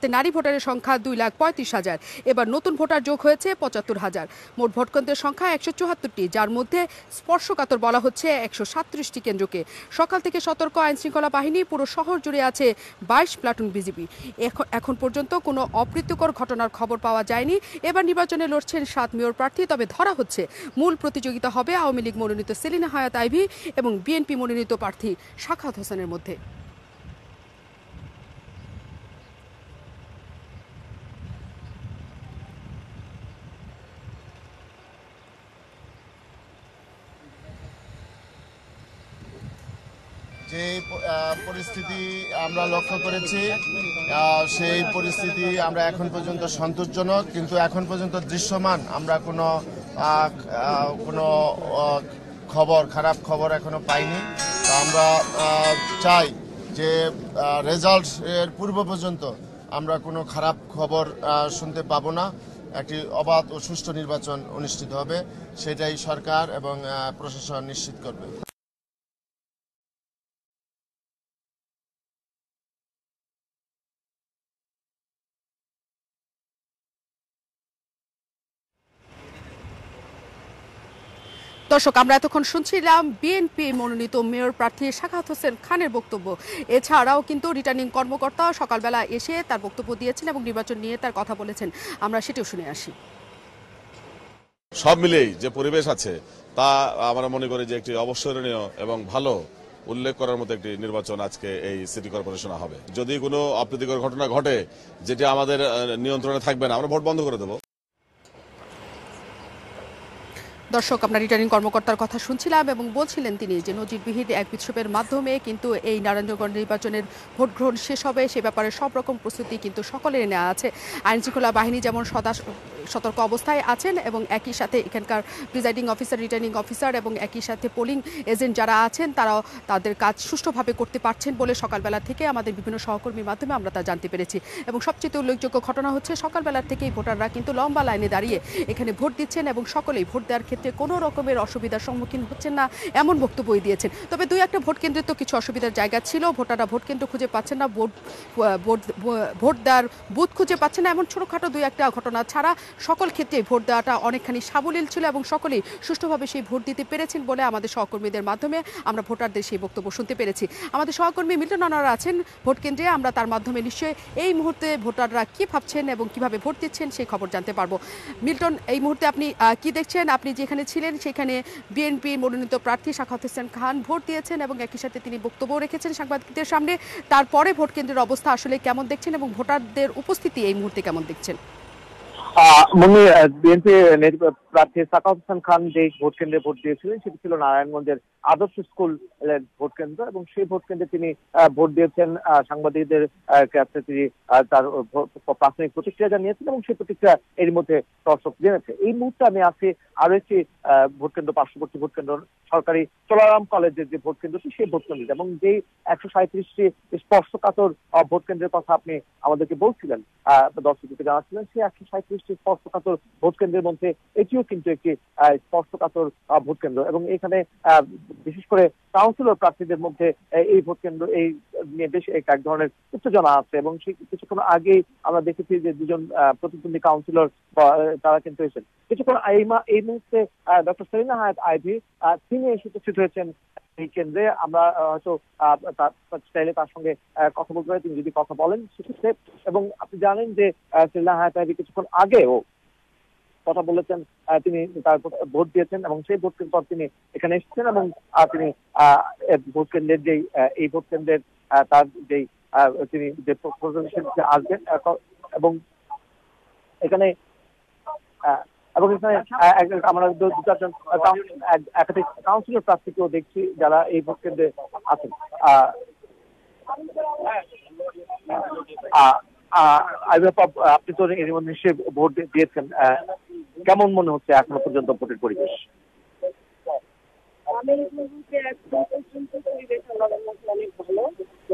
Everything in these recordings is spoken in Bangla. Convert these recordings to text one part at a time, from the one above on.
যাতে নারী ভোটারের সংখ্যা 2,35,000। এবার নতুন ভোটার যোগ হয়েছে 75,000। মোট ভোটকেন্দ্রের সংখ্যা 174টি, যার মধ্যে স্পর্শকাতর বলা হচ্ছে 137টি কেন্দ্রকে। সকাল থেকে সতর্ক আইন শৃঙ্খলা বাহিনী, পুরো শহর জুড়ে আছে 22 প্লাটুন বিজিবি। এখন পর্যন্ত কোনো অপ্রীতিকর ঘটনার খবর পাওয়া যায়নি। এবার নির্বাচনে লড়ছেন 7 মেয়র প্রার্থী, তবে ধরা হচ্ছে মূল প্রতিযোগিতা হবে আওয়ামী লীগ মনোনীত সেলিনা হায়াত আইভী এবং বিএনপি মনোনীত প্রার্থী সাখাওয়াত হোসেনের মধ্যে। যে পরিস্থিতি আমরা লক্ষ্য করেছি সেই পরিস্থিতি আমরা এখন পর্যন্ত সন্তোষজনক, কিন্তু এখন পর্যন্ত দৃশ্যমান আমরা কোনো খারাপ খবর এখনো পাইনি। তো আমরা চাই যে রেজাল্ট এর পূর্ব পর্যন্ত আমরা কোনো খারাপ খবর শুনতে পাবো না। একটি অবাধ ও সুষ্ঠু নির্বাচন অনুষ্ঠিত হবে, সেটাই সরকার এবং প্রশাসন নিশ্চিত করবে। দর্শক, আমরা এতক্ষণ শুনছিলাম বিএনপি মনোনীত মেয়র প্রার্থী সাখাওয়াত হোসেন খানের বক্তব্য। এছাড়াও কিন্তু রিটার্নিং কর্মকর্তা সকালবেলা এসে তার বক্তব্য দিয়েছেন এবং নির্বাচন নিয়ে তার কথা বলেছেন। আমরা সেটাও শুনে আসি। সব মিলেই যে পরিবেশ আছে তা আমরা মনে করি যে একটি অবসরণীয় এবং ভালো উল্লেখ করার মতো একটি নির্বাচন আজকে এই সিটি কর্পোরেশনে হবে। যদি কোনো অপ্রীতিকর ঘটনা ঘটে যেটি আমাদের নিয়ন্ত্রণে থাকবে না, আমরা ভোট বন্ধ করে দেবো। দর্শক, আমরা রিটার্নিং কর্মকর্তার কথা শুনছিলাম এবং বলছিলেন তিনি যে নজিরবিহীন এক বিক্ষোভের মাধ্যমে কিন্তু এই নারায়ণগঞ্জ নির্বাচনের ভোট গ্রহণ শেষ হবে, সে ব্যাপারে সব রকম প্রস্তুতি কিন্তু সকলের নেওয়া আছে। আইন শৃঙ্খলা বাহিনী যেমন সদা সতর্ক অবস্থায় আছেন এবং একই সাথে এখানকার প্রিজাইডিং অফিসার, রিটার্নিং অফিসার এবং একই সাথে পোলিং এজেন্ট যারা আছেন তারাও তাদের কাজ সুষ্ঠুভাবে করতে পারছেন বলে সকালবেলা থেকে আমাদের বিভিন্ন সহকর্মীর মাধ্যমে আমরা তা জানতে পেরেছি। এবং সবচেয়ে উল্লেখযোগ্য ঘটনা হচ্ছে সকালবেলার থেকেই ভোটাররা কিন্তু লম্বা লাইনে দাঁড়িয়ে এখানে ভোট দিচ্ছেন এবং সকলেই ভোট দেওয়ার ক্ষেত্রে কোনো রকমের অসুবিধার সম্মুখীন হচ্ছেন না এমন বক্তব্যই দিয়েছেন। তবে দুই একটা ভোট কেন্দ্রে তো কিছু অসুবিধার জায়গা ছিল, ভোটাররা ভোট কেন্দ্র খুঁজে পাচ্ছেন না, ভোট দেওয়ার বুথ খুঁজে পাচ্ছেন না, এমন ছোটোখাটো দুই একটা ঘটনা ছাড়া সকল ক্ষেত্রে ভোট দেওয়াটা অনেকখানি সাবলীল ছিল এবং সকলেই সুষ্ঠুভাবে সেই ভোট দিতে পেরেছেন বলে আমাদের সহকর্মীদের মাধ্যমে আমরা ভোটারদের সেই বক্তব্য শুনতে পেরেছি। আমাদের সহকর্মী মিল্টন আনোয়ার আছেন ভোট কেন্দ্রে, আমরা তার মাধ্যমে নিশ্চয়ই এই মুহূর্তে ভোটাররা কি ভাবছেন এবং কিভাবে ভোট দিচ্ছেন সেই খবর জানতে পারবো। মিল্টন, এই মুহূর্তে আপনি কি দেখছেন? আপনি যেখানে ছিলেন সেখানে বিএনপি মনোনীত প্রার্থী সাখাওয়াত হোসেন খান ভোট দিয়েছেন এবং একই সাথে তিনি বক্তব্য রেখেছেন সাংবাদিকদের সামনে। তারপরে ভোট কেন্দ্রের অবস্থা আসলে কেমন দেখছেন এবং ভোটারদের উপস্থিতি এই মুহূর্তে কেমন দেখছেন? বিএনপি প্রার্থী সাখাওয়াত হোসেন খান যে ভোট কেন্দ্রে ভোট দিয়েছিলেন সেটি ছিল নারায়ণগঞ্জের আদর্শ স্কুল ভোট কেন্দ্র এবং সেই ভোট কেন্দ্রে তিনি ভোট দিয়েছেন। সাংবাদিকদের কাছে তিনি তার প্রাথমিক প্রতিক্রিয়া জানিয়েছেন এবং সেই প্রতিক্রিয়া এর মধ্যে দর্শক জেনেছে। এই মুহূর্তে আমি আছি আরো একটি ভোট কেন্দ্র, পার্শ্ববর্তী ভোট কেন্দ্র সরকারি চলারাম কলেজের যে ভোট কেন্দ্রটি সেই ভোট কেন্দ্র এবং যেই 137টি স্পর্শকাতর ভোট কেন্দ্রের কথা আপনি আমাদেরকে বলছিলেন, দর্শকদেরকে জানাচ্ছিলেন, সেই 137টি স্পর্শকাতর ভোট কেন্দ্রের মধ্যে এটিও কিন্তু একটি স্পর্শকাতর ভোট কেন্দ্র এবং এখানে বিশেষ করে কাউন্সিলর প্রার্থীদের মধ্যে এই ভোট কেন্দ্র এই নিয়ে বেশ এক ধরনের উত্তেজনা আছে এবং সেই কিছুক্ষণ আগেই আমরা দেখেছি যে দুজন প্রতিদ্বন্দ্বী কাউন্সিলর তারা কিন্তু এসেছেন। কিছুক্ষণ এই মুহূর্তে ডক্টর সেলিনা হায়াত আইভী তিনি এসে উপস্থিত হয়েছেন এই কেন্দ্রে। আমরা হয়তো চাইলে তার সঙ্গে কথা বলতে পারি, তিনি যদি কথা বলেন সেক্ষেত্রে। এবং আপনি জানেন যে সেলিনা হায়াত আইভী কিছুক্ষণ আগেও কথা বলেছেন, তিনি তার ভোট দিয়েছেন এবং সেই ভোট কেন্দ্র পর তিনি এখানে এসেছেন এবং তিনি ভোট কেন্দ্রের যেই এই ভোট কেন্দ্রের তার যেই তিনি যে আসবেন এবং এখানে আমরা দু চারজন একাধিক কাউন্সিলর প্রার্থীকেও দেখছি যারা এই ভোট কেন্দ্রে আছেন। আপনি তো এর মধ্যে নিশ্চয়ই ভোট দিয়েছেন, কেমন মনে হচ্ছে এখনো পর্যন্ত ভোটের পরিবেশ? আমি পরিবেশ আমাদের মধ্যে অনেক ভালো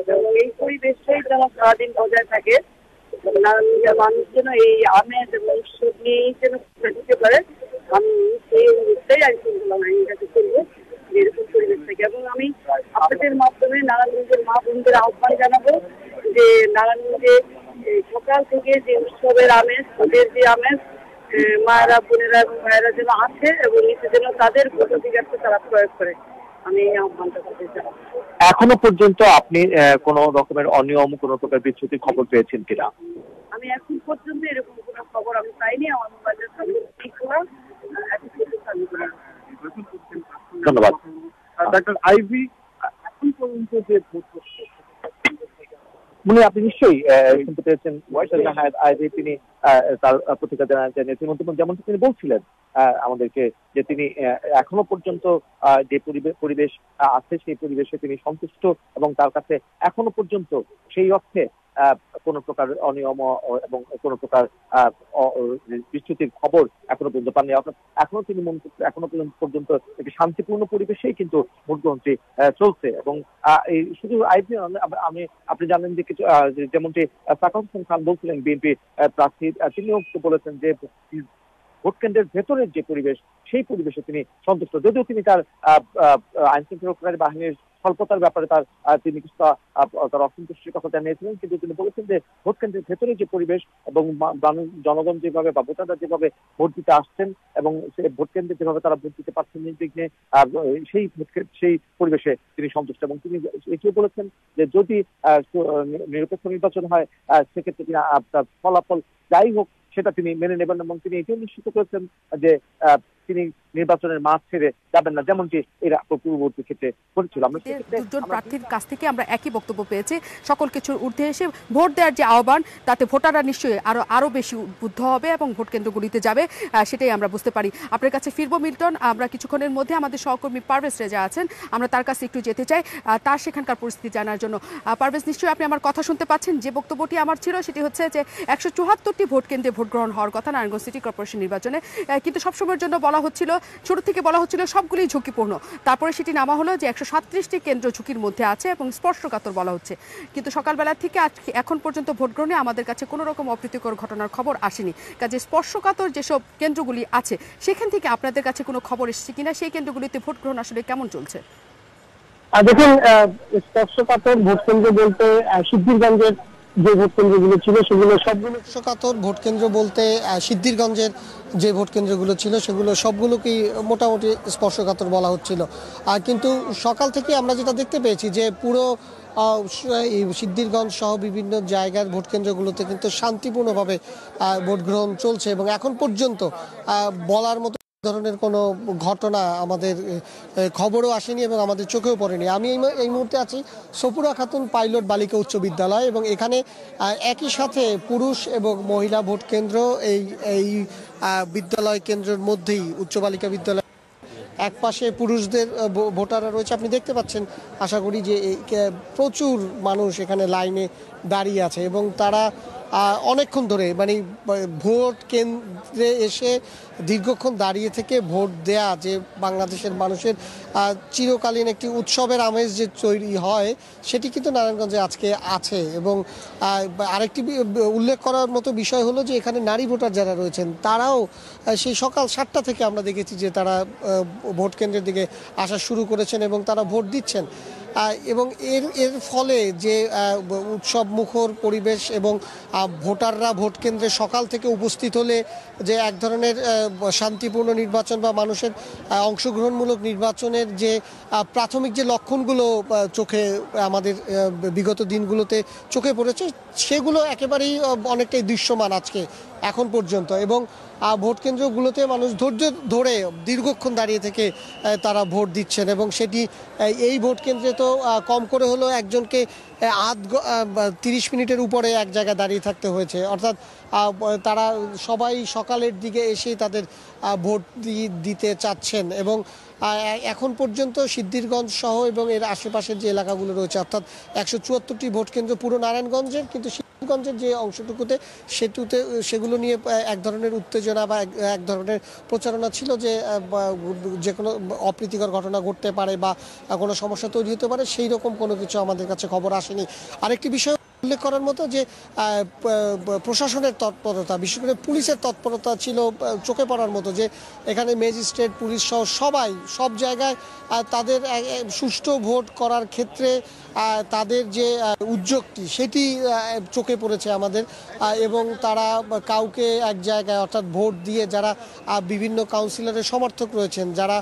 এবং এই পরিবেশটাই যেন সারাদিন বজায় থাকে, মানুষ যেন এই আমেজ এবং উৎসব নিয়েই যেন দিতে পারে। আমি সেই অনুরোধটাই আইন শৃঙ্খলা বাহিনীর কাছে করবো যে এরকম পরিবেশ থাকে। এবং আমি আপনাদের মাধ্যমে নারায়ণগঞ্জের মা বোনদের আহ্বান জানাবো যে নারায়ণগঞ্জে সকল সকাল থেকে যে উৎসবের আমেজ, ওদের যে আমেজ, মায়েরা বোনেরা এবং ভাইয়েরা যেন আছে এবং নিচে যেন তাদের ভোট অধিকারকে তারা প্রয়োগ করে, আমি এই আহ্বানটা করতে চাই। এখনো পর্যন্ত আপনি কোনো রকমের অনিয়ম, কোনো প্রকার বিচ্যুতির খবর পেয়েছেন কিনা? আমি এখন পর্যন্ত এরকম কোনো খবর আমি পাইনি। আমার মোবাইলের সামনে ঠিক করা এখন পর্যন্ত আমি করা। ধন্যবাদ। ডাক্তার আইভি এখন পর্যন্ত যে ভোট মানে আপনি নিশ্চয়ই শুনতে পেয়েছেন আইভি, তিনি তার প্রতিক্রিয়া জানিয়েছেন। যেমন তিনি বলছিলেন আমাদেরকে যে তিনি এখনো পর্যন্ত যে পরিবেশ আছে সেই পরিবেশে তিনি সন্তুষ্ট এবং তার কাছে এখনো পর্যন্ত সেই অর্থে কোন প্রকার অনিয়ম এবং কোন প্রকার বিচ্যুতির খবর এখনো পর্যন্ত পাননি। এখনো তিনি এখনো পর্যন্ত একটি শান্তিপূর্ণ পরিবেশেই কিন্তু ভোট গ্রহণটি চলছে। এবং এই শুধু আইভি আপনি জানেন যে কিছু যেমনটি সাকাউত হোসেন খান বলছিলেন বিএনপি প্রার্থী, তিনিও বলেছেন যে ভোট কেন্দ্রের ভেতরের যে পরিবেশ সেই পরিবেশে তিনি সন্তুষ্ট, যদিও তিনি তার আইন শৃঙ্খলা বাহিনীর স্বল্পতার ব্যাপারে তিনি কিছুটা তার অসন্তুষ্টির কথা জানিয়েছিলেন, কিন্তু তিনি বলেছেন যে ভোট কেন্দ্রের ভেতরে যে পরিবেশ এবং জনগণ যেভাবে বা ভোটাররা যেভাবে ভোট দিতে আসছেন এবং ভোট কেন্দ্রে যেভাবে তারা ভোট দিতে পারছেন নির্বিঘ্নে, সেই পরিবেশে তিনি সন্তুষ্ট। এবং তিনি এটিও বলেছেন যে যদি নিরপেক্ষ নির্বাচন হয় সেক্ষেত্রে তিনি ফলাফল যাই হোক সেটা তিনি মেনে নেবেন। এবং তিনি এটিও নিশ্চিত করেছেন যে তিনি নির্বাচনের মাঠ ছেড়ে যাবেন না, যেমনটি এর পূর্ববর্তী ক্ষেত্রে করেছিল। দুজন প্রার্থীর কাছ থেকে আমরা একই বক্তব্য পেয়েছি, সকল কিছুর ঊর্ধ্বে এসে ভোট দেওয়ার যে আহ্বান, তাতে ভোটাররা নিশ্চয়ই আরো বেশি উদ্বুদ্ধ হবে এবং ভোট কেন্দ্রগুলিতে যাবে, সেটাই আমরা বুঝতে পারি। আপনার কাছে ফিরবো মিল্টন, আমরা কিছুক্ষণের মধ্যে আমাদের সহকর্মী পারভেজ রেজা আছেন, আমরা তার কাছে একটু যেতে চাই তার সেখানকার পরিস্থিতি জানার জন্য। পারভেজ, নিশ্চয়ই আপনি আমার কথা শুনতে পাচ্ছেন। যে বক্তব্যটি আমার ছিল সেটি হচ্ছে যে 174টি ভোট কেন্দ্রে ভোট গ্রহণ হওয়ার কথা নারায়ণগঞ্জ সিটি কর্পোরেশন নির্বাচনে, কিন্তু সবসময়ের জন্য বলা হচ্ছিল, ছোট থেকে বলা হচ্ছিল সবগুলি ঝুঁকিপূর্ণ। তারপরে সেটি নামা হলো যে 137টি কেন্দ্র ঝুঁকির মধ্যে আছে এবং স্পর্শকাতর বলা হচ্ছে। কিন্তু সকালবেলা থেকে এখন পর্যন্ত ভোট গ্রহণে আমাদের কাছে কোনো রকম অপ্রীতিকর ঘটনার খবর আসেনি। কাজে স্পর্শকাতর যেসব কেন্দ্রগুলি আছে সেখান থেকে আপনাদের কাছে কোনো খবর এসেছে কিনা, সেই কেন্দ্রগুলিতে ভোট গ্রহণ আসলে কেমন চলছে? দেখুন, স্পর্শকাতর ভোট কেন্দ্র বলতে সিদ্ধিরগঞ্জের যে ভোট কেন্দ্রগুলো ছিল সেগুলো সবগুলো স্পর্শকাতর ভোট কেন্দ্র বলতে সিদ্ধিরগঞ্জের যে ভোট কেন্দ্রগুলো ছিল সেগুলো সবগুলোকেই মোটামুটি স্পর্শকাতর বলা হচ্ছিল। কিন্তু সকাল থেকে আমরা যেটা দেখতে পেয়েছি যে পুরো সিদ্ধিরগঞ্জ সহ বিভিন্ন জায়গার ভোট কেন্দ্রগুলোতে কিন্তু শান্তিপূর্ণভাবে ভোট গ্রহণ চলছে এবং এখন পর্যন্ত বলার মতো ধরনের কোনো ঘটনা আমাদের খবরও আসেনি এবং আমাদের চোখেও পড়েনি। আমি এই মুহূর্তে আছি সপুরা খাতুন পাইলট বালিকা উচ্চ বিদ্যালয় এবং এখানে একই সাথে পুরুষ এবং মহিলা ভোট কেন্দ্র এই বিদ্যালয় কেন্দ্রের মধ্যেই উচ্চ বালিকা বিদ্যালয় এক পাশে পুরুষদের ভোটাররা রয়েছে। আপনি দেখতে পাচ্ছেন, আশা করি যে প্রচুর মানুষ এখানে লাইনে দাঁড়িয়ে আছে এবং তারা অনেকক্ষণ ধরে মানে ভোট কেন্দ্রে এসে দীর্ঘক্ষণ দাঁড়িয়ে থেকে ভোট দেয়া যে বাংলাদেশের মানুষের চিরকালীন একটি উৎসবের আমেজ যে তৈরি হয় সেটি কিন্তু নারায়ণগঞ্জে আজকে আছে। এবং আরেকটি উল্লেখ করার মতো বিষয় হলো যে এখানে নারী ভোটার যারা রয়েছেন তারাও সেই সকাল 7টা থেকে আমরা দেখেছি যে তারা ভোট কেন্দ্রের দিকে আসা শুরু করেছেন এবং তারা ভোট দিচ্ছেন। এবং এর ফলে যে উৎসব মুখর পরিবেশ এবং ভোটাররা ভোট কেন্দ্রে সকাল থেকে উপস্থিত হলে যে এক ধরনের শান্তিপূর্ণ নির্বাচন বা মানুষের অংশগ্রহণমূলক নির্বাচনের যে প্রাথমিক যে লক্ষণগুলো চোখে আমাদের বিগত দিনগুলোতে চোখে পড়েছে সেগুলো একেবারেই অনেকটাই দৃশ্যমান আজকে এখন পর্যন্ত। এবং ভোট কেন্দ্রগুলোতে মানুষ ধৈর্য ধরে দীর্ঘক্ষণ দাঁড়িয়ে থেকে তারা ভোট দিচ্ছেন এবং সেটি এই ভোট কেন্দ্রে তো কম করে হলেও একজনকে 30 মিনিটের উপরে এক জায়গায় দাঁড়িয়ে থাকতে হয়েছে। অর্থাৎ তারা সবাই সকালের দিকে এসেই তাদের ভোট দিতে চাচ্ছেন। এবং এখন পর্যন্ত সিদ্ধিরগঞ্জ সহ এবং এর আশেপাশের যে এলাকাগুলো রয়েছে অর্থাৎ 174টি ভোট কেন্দ্র পুরো নারায়ণগঞ্জের, কিন্তু সিদ্ধিরগঞ্জের যে অংশটুকুতে সেগুলো নিয়ে এক ধরনের উত্তেজনা বা এক ধরনের প্রচারণা ছিল যে কোনো অপ্রীতিকর ঘটনা ঘটতে পারে বা কোনো সমস্যা তৈরি হতে পারে, সেই রকম কোনো কিছু আমাদের কাছে খবর আসেনি। আরেকটি বিষয় উল্লেখ করার মতো যে প্রশাসনের তৎপরতা, বিশেষ করে পুলিশের তৎপরতা ছিল চোখে পড়ার মতো, যে এখানে ম্যাজিস্ট্রেট, পুলিশ সহ সবাই সব জায়গায় তাদের সুষ্ঠু ভোট করার ক্ষেত্রে তাদের যে উদ্যোগটি সেটি চোখে পড়েছে আমাদের। এবং তারা কাউকে এক জায়গায় অর্থাৎ ভোট দিয়ে যারা বিভিন্ন কাউন্সিলরের সমর্থক রয়েছেন, যারা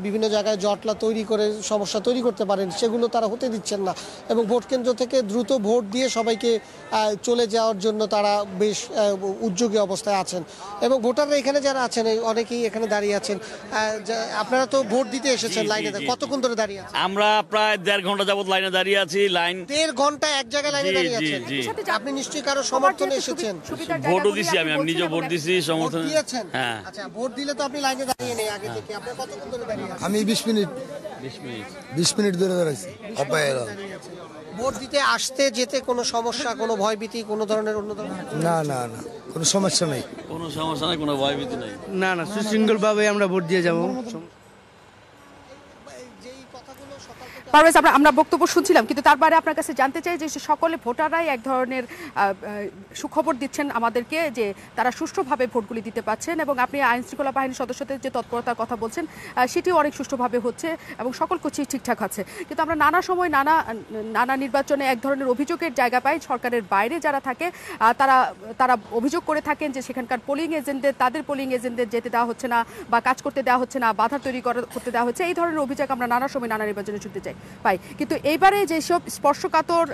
বিভিন্ন জায়গায় জটলা তৈরি করে সমস্যা তৈরি করতে পারেন, সেগুলো তারা হতে দিচ্ছেন না এবং ভোট কেন্দ্র থেকে দ্রুত ভোট দিয়ে সবাইকে চলে যাওয়ার জন্য তারা বেশ উদ্যোগী অবস্থায় আছেন। এবং ভোটাররা এখানে যারা আছেন অনেকেই এখানে দাঁড়িয়ে আছেন। আপনারা তো ভোট দিতে এসেছেন, লাইনে কতক্ষণ ধরে দাঁড়িয়ে আছেন? আমরা প্রায় 1.5 ঘন্টা যাবত লাইনে দাঁড়িয়ে আছি। 1.5 ঘন্টা এক জায়গায় লাইনে দাঁড়িয়ে আছেন? আপনি নিশ্চয়ই কারো সমর্থনে এসেছেন? ভোটও দিছি, আমি নিজে ভোট দিছি, সমর্থন দিয়েছেন। হ্যাঁ। আচ্ছা, ভোট দিলে তো আপনি লাইনে দাঁড়িয়ে নেই আগে থেকে। আপনি কতক্ষণ ধরে দাঁড়িয়ে আছেন? আমি 20 মিনিট ধরে দাঁড়াইছি। ভোট দিতে আসতে যেতে কোনো সমস্যা, কোনো ভয়ভীতি, কোনো ধরনের অন্য ধরনের? না না না, কোনো সমস্যা নাই। কোনো সমস্যা নাই, কোনো ভয়ভীতি নাই। না না, সুশৃঙ্খল ভাবে আমরা ভোট দিয়ে যাব। পারভেজ, আমরা বক্তব্য শুনছিলাম, কিন্তু তার বাইরে আপনার কাছে জানতে চাই যে সকলে ভোটাররাই এক ধরনের সুখবর দিচ্ছেন আমাদেরকে যে তারা সুষ্ঠুভাবে ভোটগুলি দিতে পারছেন, এবং আপনি আইন শৃঙ্খলা বাহিনীর সদস্যদের যে তৎপরতার কথা বলছেন সেটিও অনেক সুষ্ঠুভাবে হচ্ছে এবং সকল কিছুই ঠিকঠাক আছে। কিন্তু আমরা নানা সময় নানা নির্বাচনে এক ধরনের অভিযোগের জায়গা পাই। সরকারের বাইরে যারা থাকে তারা অভিযোগ করে থাকেন যে সেখানকার তাদের পোলিং এজেন্টদের যেতে দেওয়া হচ্ছে না বা কাজ করতে দেওয়া হচ্ছে না, বাধা তৈরি করতে দেওয়া হচ্ছে। এই ধরনের অভিযোগ আমরা নানা সময় নানা নির্বাচনে শুনতে চাই পাই। কিন্তু এইবারে যেসব স্পর্শকাতর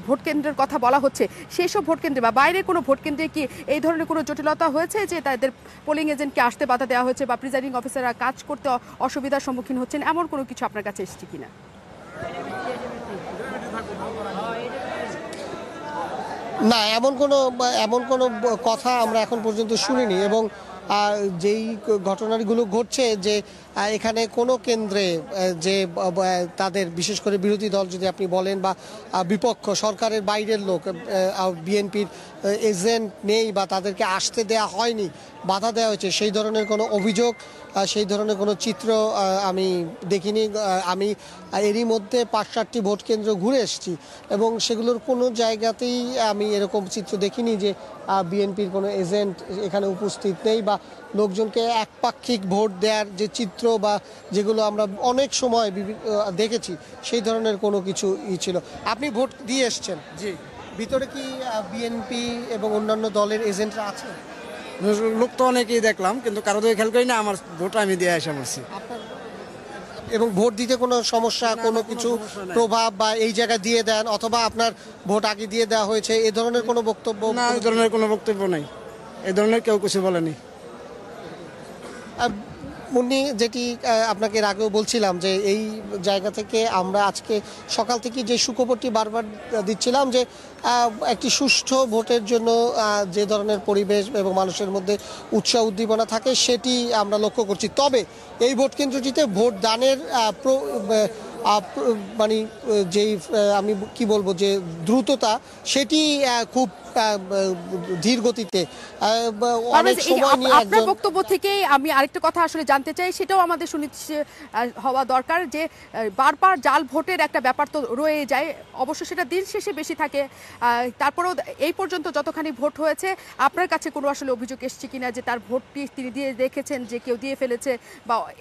ভোট কেন্দ্রের কথা বলা হচ্ছে, সেই সব ভোট কেন্দ্রে বা বাইরের কোনো ভোট কেন্দ্রে কি এই ধরনের কোনো জটিলতা হয়েছে যে তাদের পোলিং এজেন্টকে আসতে বাধা দেওয়া হয়েছে বা প্রিজাইডিং অফিসাররা কাজ করতে অসুবিধার সম্মুখীন হচ্ছেন, এমন কোনো কিছু আপনার কাছে এসেছে কিনা? না, এমন কোনো কথা আমরা এখন পর্যন্ত শুনিনি। এবং যেই ঘটনাগুলো ঘটছে যে এখানে কোনো কেন্দ্রে যে তাদের বিশেষ করে বিরোধী দল যদি আপনি বলেন বা বিপক্ষ সরকারের বাইরের লোক, বিএনপির এজেন্ট নেই বা তাদেরকে আসতে দেয়া হয়নি, বাধা দেওয়া হয়েছে, সেই ধরনের কোনো অভিযোগ, সেই ধরনের কোনো চিত্র আমি দেখিনি। আমি এরই মধ্যে 5-7টি ভোট কেন্দ্র ঘুরে এসেছি এবং সেগুলোর কোনো জায়গাতেই আমি এরকম চিত্র দেখিনি যে বিএনপির কোনো এজেন্ট এখানে উপস্থিত নেই বা লোকজনকে একপাক্ষিক ভোট দেওয়ার যে চিত্র বা যেগুলো আমরা অনেক সময় দেখেছি, সেই ধরনের কোনো কিছু ছিল। আপনি ভোট দিয়ে এসছেন? জি। ভিতরে কি বিএনপি এবং অন্যান্য দলের এজেন্টরা আছে? লোক তো অনেকেই দেখলাম, কিন্তু কারো তো খেয়াল করি না। আমার ভোট আমি দিয়ে আসা মারছি। এবং ভোট দিতে কোনো সমস্যা, কোনো কিছু প্রভাব বা এই জায়গায় দিয়ে দেন অথবা আপনার ভোট আগে দিয়ে দেওয়া হয়েছে, এ ধরনের কোনো বক্তব্য? না, এই ধরনের কোনো বক্তব্য নাই, এই ধরনের কেউ কিছু বলেনি। মুন্নি, যেটি আপনাকে এর আগেও বলছিলাম যে এই জায়গা থেকে আমরা আজকে সকাল থেকে যে সুখবরটি বারবার দিচ্ছিলাম যে একটি সুষ্ঠু ভোটের জন্য যে ধরনের পরিবেশ এবং মানুষের মধ্যে উৎসাহ উদ্দীপনা থাকে সেটি আমরা লক্ষ্য করছি। তবে এই ভোট কেন্দ্রটিতে ভোট দানের মানে যেই আমি কি বলবো যে দ্রুততা, সেটি খুব ধীর গতিতে অনেক সময় নিয়ে। আপনার বক্তব্য থেকে আমি আরেকটা কথা আসলে জানতে চাই, সেটাও আমাদের হওয়া দরকার যে বারবার জাল ভোটের একটা ব্যাপার তো রয়ে যায়, অবশ্য সেটা দিন শেষে বেশি থাকে। তারপরেও এই পর্যন্ত যতখানি ভোট হয়েছে, আপনার কাছে কোনো আসলে অভিযোগ এসছে কিনা যে তার ভোটটি তিনি দিয়ে দেখেছেন যে কেউ দিয়ে ফেলেছে বা